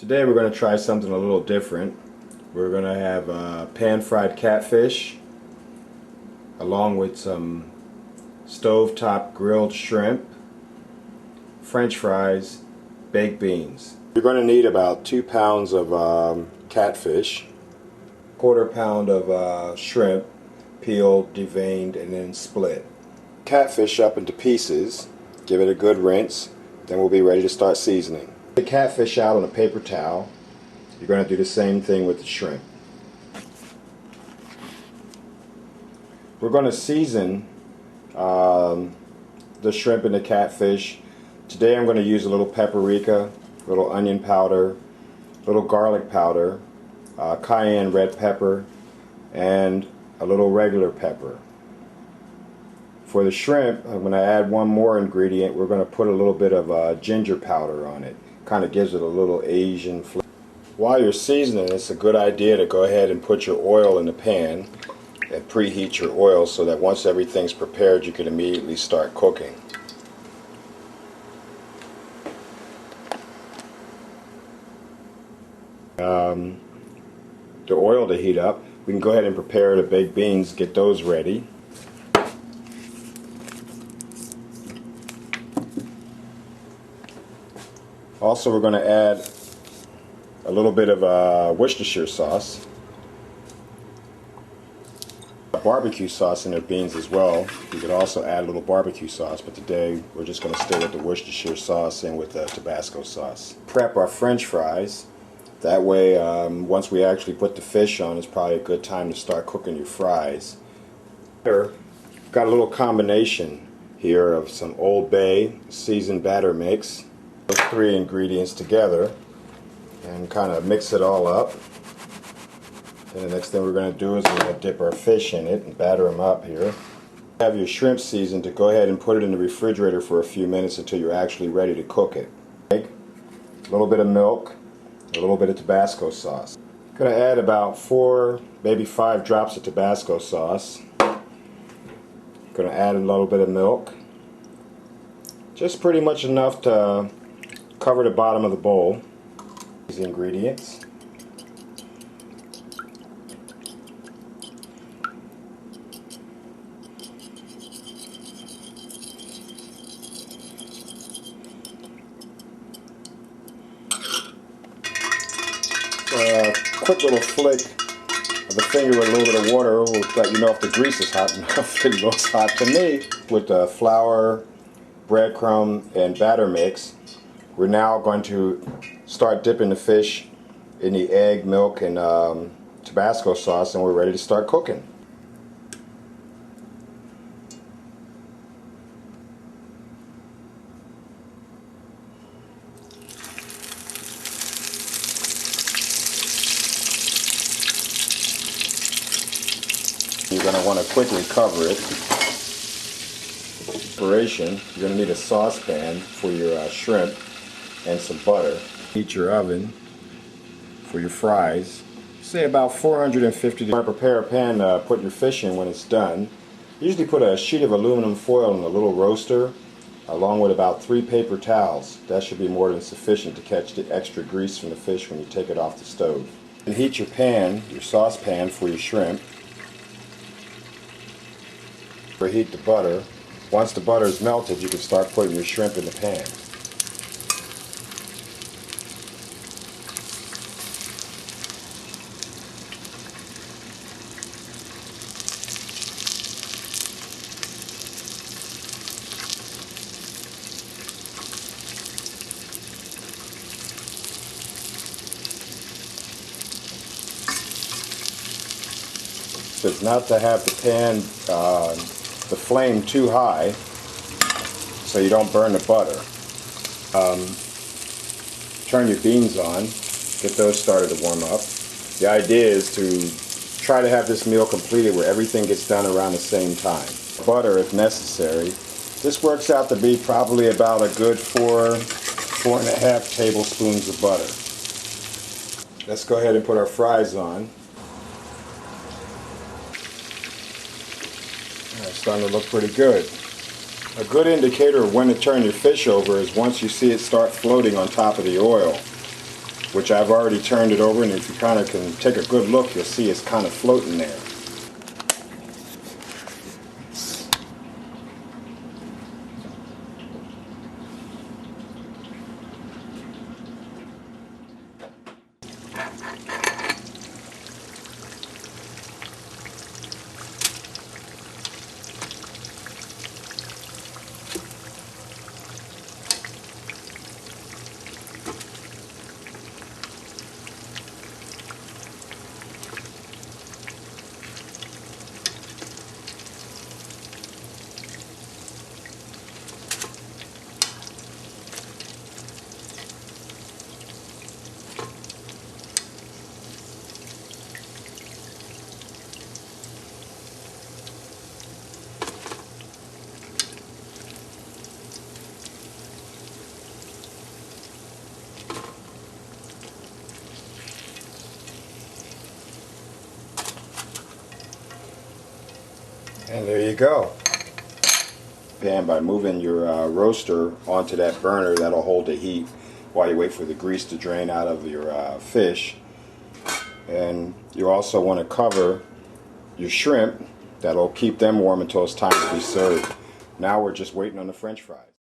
Today we're going to try something a little different. We're going to have pan-fried catfish along with some stovetop grilled shrimp, french fries, baked beans. You're going to need about 2 pounds of catfish, 1/4 pound of shrimp, peeled, deveined, and then split. Catfish up into pieces, give it a good rinse, then we'll be ready to start seasoning. The catfish out on a paper towel. You're going to do the same thing with the shrimp. We're going to season the shrimp and the catfish. Today I'm going to use a little paprika, a little onion powder, a little garlic powder, cayenne red pepper, and a little regular pepper. For the shrimp, I'm going to add one more ingredient. We're going to put a little bit of ginger powder on it. Kind of gives it a little Asian flavor. While you're seasoning, it's a good idea to go ahead and put your oil in the pan and preheat your oil so that once everything's prepared you can immediately start cooking. The oil to heat up, we can go ahead and prepare the baked beans, get those ready. Also, we're going to add a little bit of Worcestershire sauce, barbecue sauce in their beans as well. You could also add a little barbecue sauce, but today we're just going to stay with the Worcestershire sauce and with the Tabasco sauce. Prep our french fries. That way, once we actually put the fish on, it's probably a good time to start cooking your fries. Here, got a little combination here of some Old Bay seasoned batter mix. Those 3 ingredients together and kind of mix it all up. And the next thing we're going to do is we're going to dip our fish in it and batter them up here. Have your shrimp seasoned, to go ahead and put it in the refrigerator for a few minutes until you're actually ready to cook it. A little bit of milk, a little bit of Tabasco sauce. I'm going to add about 4, maybe 5 drops of Tabasco sauce. Going to add a little bit of milk. Just pretty much enough to cover the bottom of the bowl. These ingredients. A quick little flick of the finger with a little bit of water will let you know if the grease is hot enough. It looks hot to me. With the flour, breadcrumb, and batter mix, we're now going to start dipping the fish in the egg, milk, and Tabasco sauce, and we're ready to start cooking. You're going to want to quickly cover it. Preparation, you're going to need a saucepan for your shrimp and some butter. Heat your oven for your fries. Say about 450 degrees. You want to prepare a pan to put your fish in when it's done. Usually put a sheet of aluminum foil in a little roaster along with about 3 paper towels. That should be more than sufficient to catch the extra grease from the fish when you take it off the stove. And heat your pan, your saucepan for your shrimp. Preheat the butter. Once the butter is melted, you can start putting your shrimp in the pan. It's not to have the pan, the flame too high so you don't burn the butter. Turn your beans on, get those started to warm up. The idea is to try to have this meal completed where everything gets done around the same time. Butter if necessary. This works out to be probably about a good 4.5 tablespoons of butter. Let's go ahead and put our fries on. It's starting to look pretty good. A good indicator of when to turn your fish over is once you see it start floating on top of the oil. which I've already turned it over, and if you kind of can take a good look, you'll see it's kind of floating there. And there you go. Pan by moving your roaster onto that burner, that'll hold the heat while you wait for the grease to drain out of your fish. And you also want to cover your shrimp. That'll keep them warm until it's time to be served. Now we're just waiting on the French fries.